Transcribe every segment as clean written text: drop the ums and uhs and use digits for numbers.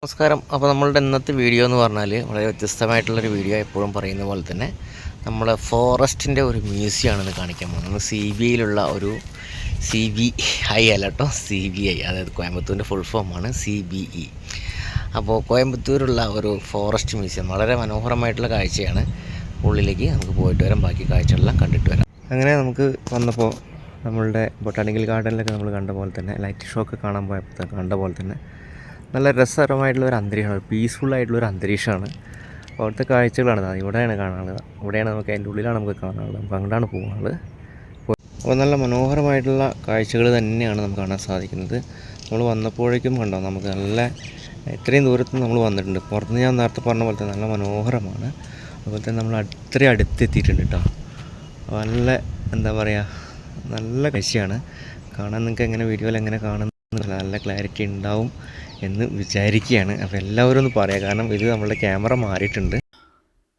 നമസ്കാരം. അപ്പോൾ നമ്മളുടെ ഇന്നത്തെ വീഡിയോ എന്ന് പറഞ്ഞാൽ വളരെ വ്യത്യസ്തമായിട്ടുള്ളൊരു വീഡിയോ. എപ്പോഴും പറയുന്ന പോലെ തന്നെ നമ്മൾ ഫോറസ്റ്റിൻ്റെ ഒരു മ്യൂസിയമാണെന്ന് കാണിക്കാൻ പോകുന്നത്. CBIയിലുള്ള ഒരു CBI അല്ല കേട്ടോ, CBI, അതായത് കോയമ്പത്തൂരിൻ്റെ ഫുൾ ഫോമാണ് CBE. അപ്പോൾ കോയമ്പത്തൂരുള്ള ഒരു ഫോറസ്റ്റ് മ്യൂസിയം വളരെ മനോഹരമായിട്ടുള്ള കാഴ്ചയാണ്. ഉള്ളിലേക്ക് നമുക്ക് പോയിട്ട് വരാം, ബാക്കി കാഴ്ചകളെല്ലാം കണ്ടിട്ട് വരാം. അങ്ങനെ നമുക്ക് വന്നപ്പോൾ നമ്മളുടെ ബൊട്ടാണിക്കൽ ഗാർഡനിലൊക്കെ നമ്മൾ കണ്ട പോലെ തന്നെ, ലൈറ്റ് ഷോ ഒക്കെ കാണാൻ പോയപ്പോൾ കണ്ട പോലെ തന്നെ നല്ല രസകരമായിട്ടുള്ളൊരു അന്തരീക്ഷമാണ്, പീസ്ഫുള്ളായിട്ടുള്ളൊരു അന്തരീക്ഷമാണ്. അപ്പോൾ അവിടുത്തെ കാഴ്ചകളാണ് ഇവിടെയാണ് കാണാനുള്ളത്. ഇവിടെയാണ് നമുക്ക് അതിൻ്റെ ഉള്ളിലാണ് നമുക്ക് കാണാനുള്ളത്. നമുക്ക് അങ്ങോട്ടാണ് പോകുന്നത്. അപ്പോൾ നല്ല മനോഹരമായിട്ടുള്ള കാഴ്ചകൾ തന്നെയാണ് നമുക്ക് കാണാൻ സാധിക്കുന്നത്. നമ്മൾ വന്നപ്പോഴേക്കും കണ്ടോ, നമുക്ക് നല്ല ഇത്രയും ദൂരത്ത് നമ്മൾ വന്നിട്ടുണ്ട്. പുറത്തുനിന്ന് ഞാൻ നേരത്തെ പറഞ്ഞ പോലെ തന്നെ നല്ല മനോഹരമാണ്. അതുപോലെ തന്നെ നമ്മൾ അത്രയും അടുത്തെത്തിയിട്ടുണ്ട് കേട്ടോ. നല്ല എന്താ പറയുക, നല്ല കാഴ്ചയാണ് കാണാൻ. നിങ്ങൾക്ക് എങ്ങനെ വീഡിയോയിൽ എങ്ങനെ കാണുന്ന നല്ല ക്ലാരിറ്റി ഉണ്ടാവും എന്ന് വിചാരിക്കുകയാണ്. അപ്പോൾ എല്ലാവരും ഒന്ന് പറയാം, കാരണം ഇത് നമ്മളുടെ ക്യാമറ മാറിയിട്ടുണ്ട്.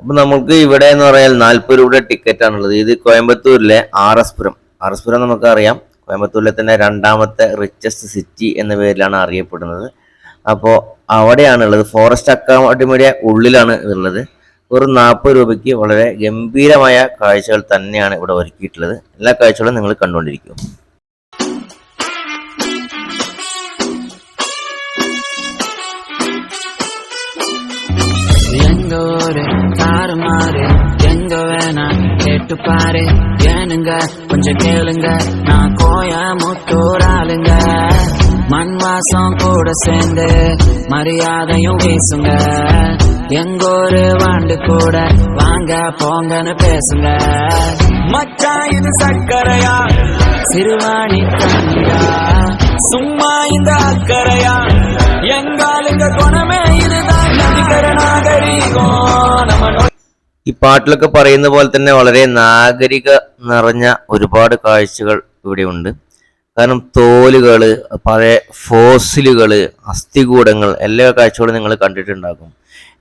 അപ്പോൾ നമുക്ക് ഇവിടെ എന്ന് പറഞ്ഞാൽ 40 രൂപയുടെ ടിക്കറ്റ് ആണുള്ളത്. ഇത് കോയമ്പത്തൂരിലെ RS പുരം നമുക്കറിയാം, കോയമ്പത്തൂരിലെ തന്നെ രണ്ടാമത്തെ റിച്ചസ്റ്റ് സിറ്റി എന്ന പേരിലാണ് അറിയപ്പെടുന്നത്. അപ്പോൾ അവിടെയാണുള്ളത്. ഫോറസ്റ്റ് അക്കാഡമിയുടെ ഉള്ളിലാണ് ഉള്ളത്. ഒരു 40 രൂപയ്ക്ക് വളരെ ഗംഭീരമായ കാഴ്ചകൾ തന്നെയാണ് ഇവിടെ ഒരുക്കിയിട്ടുള്ളത്. എല്ലാ കാഴ്ചകളും നിങ്ങൾ കണ്ടുകൊണ്ടിരിക്കും. தாறுமாறு எங்க வேணா கேட்டு பாரு ஏனுங்க கொஞ்சம் கேளுங்க, நான் கோயமுத்தூர் ஆளுங்க. மண் வாசம் கூட சேர்ந்து மரியாதையும் வீசுங்க. எங்க ஒரு வாண்டு கூட வாங்க போங்கன்னு பேசுங்க. மச்சான் இது சக்கரையா, சிறுவாணி கண்ணியா, சும்மா இந்த அக்கறையா, எங்காலுங்க குணமே இதுதான். ഈ പാട്ടിലൊക്കെ പറയുന്ന പോലെ തന്നെ വളരെ നാഗരിക നിറഞ്ഞ ഒരുപാട് കാഴ്ചകൾ ഇവിടെയുണ്ട്. കാരണം തോലുകള്, പഴയ ഫോസിലുകള്, അസ്ഥികൂടങ്ങൾ, എല്ലാ കാഴ്ചകളും നിങ്ങൾ കണ്ടിട്ടുണ്ടാകും.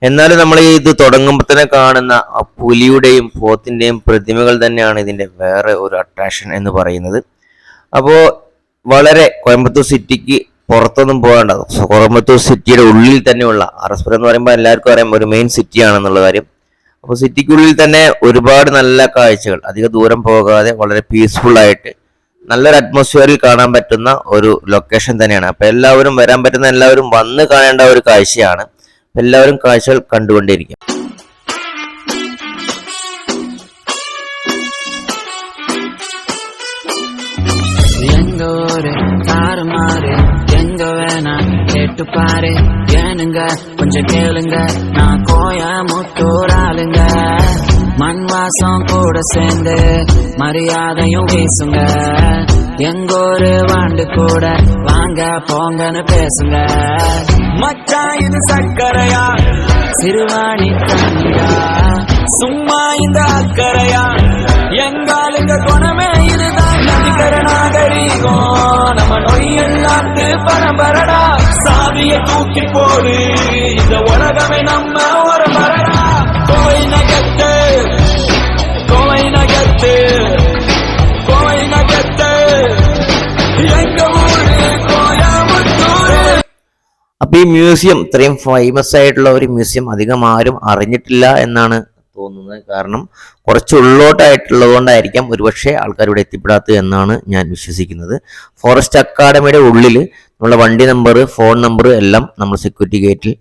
എന്നാലും നമ്മൾ ഇത് തുടങ്ങുമ്പോൾ തന്നെ കാണുന്ന ആ പുലിയുടെയും പോത്തിന്റെയും പ്രതിമകൾ തന്നെയാണ് ഇതിന്റെ വേറെ ഒരു അട്രാക്ഷൻ എന്ന് പറയുന്നത്. അപ്പോൾ വളരെ കോയമ്പത്തൂർ സിറ്റിക്ക് പുറത്തൊന്നും പോകേണ്ടത്, കോയമ്പത്തൂർ സിറ്റിയുടെ ഉള്ളിൽ തന്നെയുള്ള RS പുരം എന്ന് പറയുമ്പോൾ എല്ലാവർക്കും അറിയാം ഒരു മെയിൻ സിറ്റി ആണെന്നുള്ള കാര്യം. അപ്പോൾ സിറ്റിക്കുള്ളിൽ തന്നെ ഒരുപാട് നല്ല കാഴ്ചകൾ, അധികം ദൂരം പോകാതെ വളരെ പീസ്ഫുൾ ആയിട്ട് നല്ലൊരു അറ്റ്മോസ്ഫിയറിൽ കാണാൻ പറ്റുന്ന ഒരു ലൊക്കേഷൻ തന്നെയാണ്. അപ്പോൾ എല്ലാവരും വരാൻ പറ്റുന്ന എല്ലാവരും വന്ന് കാണേണ്ട ഒരു കാഴ്ചയാണ്. എല്ലാവരും കാഴ്ചകൾ കണ്ടുകൊണ്ടിരിക്കും. தாறுமாறு எங்க வேணா கேட்டு பாரு ஏனுங்க கொஞ்சம் கேளுங்க, நான் கோயமுத்தூர் ஆளுங்க. மண் வாசம் கூட சேர்ந்து மரியாதையும் வீசுங்க. எங்க ஒரு வாண்டு கூட வாங்க போங்கன்னு பேசுங்க. மச்சான் இது சக்கரையா, சிறுவாணி கண்ணியா, சும்மா இந்த அக்கறையா, எங்காலுங்க குணமே இதுதான். நாகரிகம் நம்ம நொய்யல்லாத்து பரம்பரடா, சாவிய தூக்கி போடு, இந்த உலகமே நம்ம ஒரு மரடா. கோவை நகத்து, கோவை நகத்து, கோவை நகத்து, எங்க ஊரு கோயமுத்தூர். അപ്പൊ ഈ മ്യൂസിയം ഇത്രയും ഫേമസ് ആയിട്ടുള്ള ഒരു മ്യൂസിയം അധികം ആരും അറിഞ്ഞിട്ടില്ല എന്നാണ് തോന്നുന്നത്. കാരണം കുറച്ച് ഉള്ളോട്ടായിട്ടുള്ളത് കൊണ്ടായിരിക്കാം ഒരുപക്ഷെ ആൾക്കാർ ഇവിടെ എത്തിപ്പെടാത്തത് എന്നാണ് ഞാൻ വിശ്വസിക്കുന്നത്. ഫോറസ്റ്റ് അക്കാഡമിയുടെ ഉള്ളിൽ നമ്മളെ വണ്ടി നമ്പർ, ഫോൺ നമ്പർ എല്ലാം നമ്മൾ സെക്യൂരിറ്റി ഗേറ്റിൽ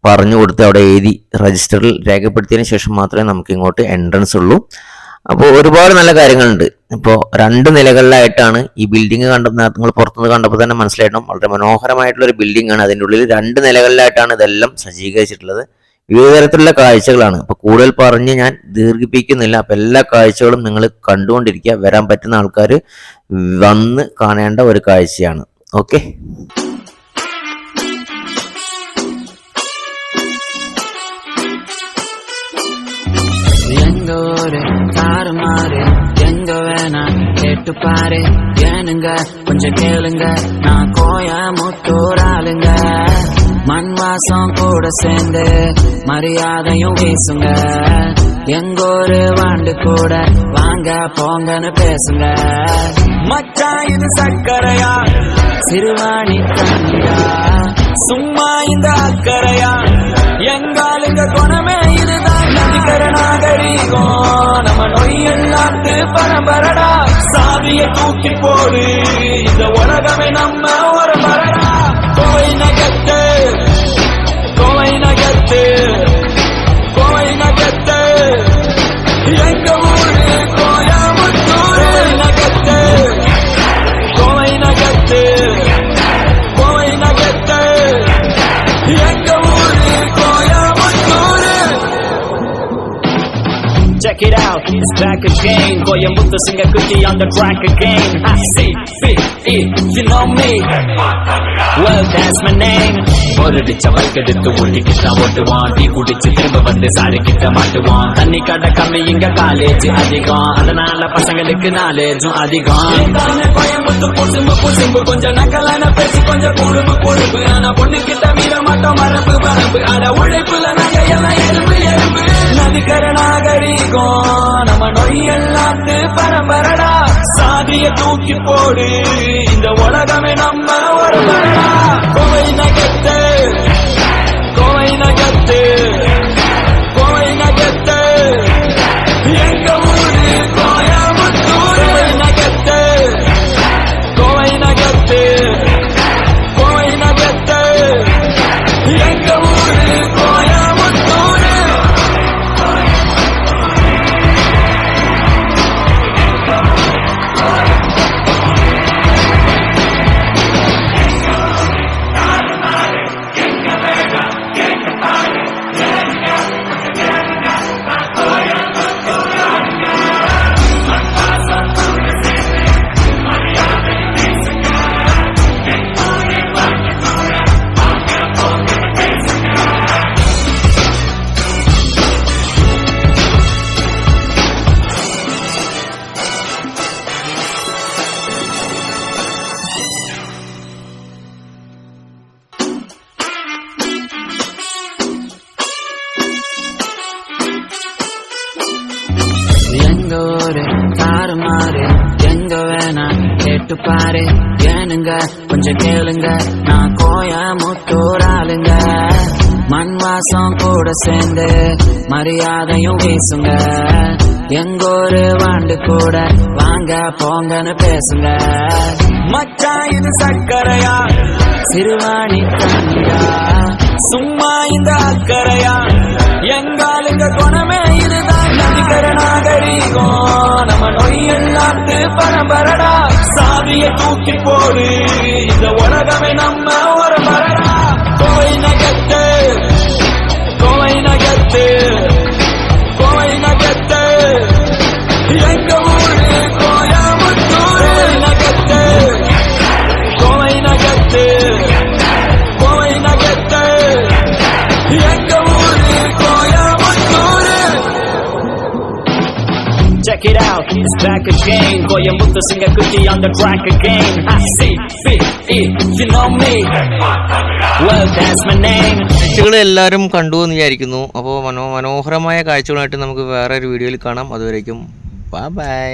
പറഞ്ഞു കൊടുത്ത് അവിടെ എഴുതി രജിസ്റ്ററിൽ രേഖപ്പെടുത്തിയതിന് ശേഷം മാത്രമേ നമുക്ക് ഇങ്ങോട്ട് എൻട്രൻസ് ഉള്ളൂ. അപ്പോൾ ഒരുപാട് നല്ല കാര്യങ്ങളുണ്ട്. ഇപ്പോൾ 2 നിലകളിലായിട്ടാണ് ഈ ബിൽഡിംഗ് നിങ്ങൾ പുറത്തുനിന്ന് കണ്ടപ്പോൾ തന്നെ മനസ്സിലായിട്ടും വളരെ മനോഹരമായിട്ടുള്ള ഒരു ബിൽഡിംഗ് ആണ്. അതിൻ്റെ ഉള്ളിൽ 2 നിലകളിലായിട്ടാണ് ഇതെല്ലാം സജ്ജീകരിച്ചിട്ടുള്ളത്. വിവിധ തരത്തിലുള്ള കാഴ്ചകളാണ്. അപ്പൊ കൂടുതൽ പറഞ്ഞ് ഞാൻ ദീർഘിപ്പിക്കുന്നില്ല. അപ്പൊ എല്ലാ കാഴ്ചകളും നിങ്ങൾ കണ്ടുകൊണ്ടിരിക്കുക. വരാൻ പറ്റുന്ന ആൾക്കാർ വന്ന് കാണേണ്ട ഒരു കാഴ്ചയാണ്. ഓക്കെ, தாறுமாறு எங்க வேணா கேட்டு பாரு ஏனுங்க கொஞ்சம் கேளுங்க, நான் கோயமுத்தூர் ஆளுங்க. மண் வாசம் கூட சேர்ந்து மரியாதையும் வீசுங்க. எங்க ஒரு வாண்டு கூட வாங்க போங்கன்னு பேசுங்க. மச்சான் இது சக்கரையா, சிறுவாணி கண்ணியா, சும்மா இந்த அக்கறையா எங்காலுங்க குணமே இதுதான் நதிக்கர நாகரீகம் நம்ம நொய் எல்லாத்து பரம்பரடா சாதிய தூக்கி போடு இந்த உலகமே நம்ம ஒரு மரடா கோவை நகத்து கோவை நகத்து கோவை நகத்து எங்க ஊரு கோயமுத்தூர் நகத்து கோவை நகத்து கோவை நகத்து எங்க ஊரு Coimbatore. Check it out, it's back again. Koyamuthu Singakutti on the track again. I-C-V-E, you know me. Well, that's my name. ஒரு டிச்ச வைக்கெடுத்து ஊட்டிக்கிட்ட ஓட்டுவான் டீ குடிச்சு திரும்ப வந்து சாடிக்கிட்ட மாட்டுவான் தண்ணி கடை கம்மி இங்க காலேஜ் அதிகம் அதனால பசங்களுக்கு நாலேஜும் அதிகம் கோயம்புத்து புசும்பு புசும்பு கொஞ்சம் நக்கலான பேசி கொஞ்சம் குழும்பு குழும்பு ஆனா பொண்ணு கிட்ட மீற மாட்டோம் மரபு மரபு அட உழைப்புல நகையெல்லாம் எறும்பு எறும்பு நதிக்கர நாகரீகம் நம்ம நொய் எல்லாத்து பரம்பரடா சாதிய தூக்கி போடு இந்த உலகமே நம்ம ஒரு மரடா கோவை நகத்து கோவை நகத்து கோவை நகத்து எங்க ஊரு கோயமுத்தூர் நகத்து கோவை நகத்து கோவை நகத்து எங்க ஊரு கோயமுத்தூர். எங்க ஊரு தாறுமாறு எங்க வேணா கேட்டு பாரு ஏனுங்க கொஞ்சம் கேளுங்க நான் கோயமுத்தூர் ஆளுங்க மண் வாசம் கூட சேர்ந்து மரியாதையும் வீசுங்க எங்க ஒரு வாண்டு கூட வாங்க போங்கன்னு பேசுங்க மச்சான் இது சக்கரையா சிறுவாணி தண்ணியா சும்மா இந்த அக்கறையா எங்காலுங்க குணமே இதுதான் நதிக்கர நாகரீகம் நம்ம நொய் எல்லாத்து பரம்பரடா சாதிய தூக்கி போடு இந்த உலகமே நம்ம ஒரு மரடா கோவை நகத்து கோவை நகத்து கோவை நகத்து எங்க ஊரு கோயமுத்தூர் நகத்து கோவை நகத்து கோவை நகத்து எங்க ஊரு Coimbatore. Check it out, it's back again. Koyamuthu Singakutti on the track again. I-C-V-E, you know me. Well, that's my name. കാഴ്ചകൾ എല്ലാവരും കണ്ടു എന്ന് വിചാരിക്കുന്നു. അപ്പോൾ മനോഹരമായ കാഴ്ചകളായിട്ട് നമുക്ക് വേറെ ഒരു വീഡിയോയിൽ കാണാം. അതുവരേക്കും ബൈ ബൈ.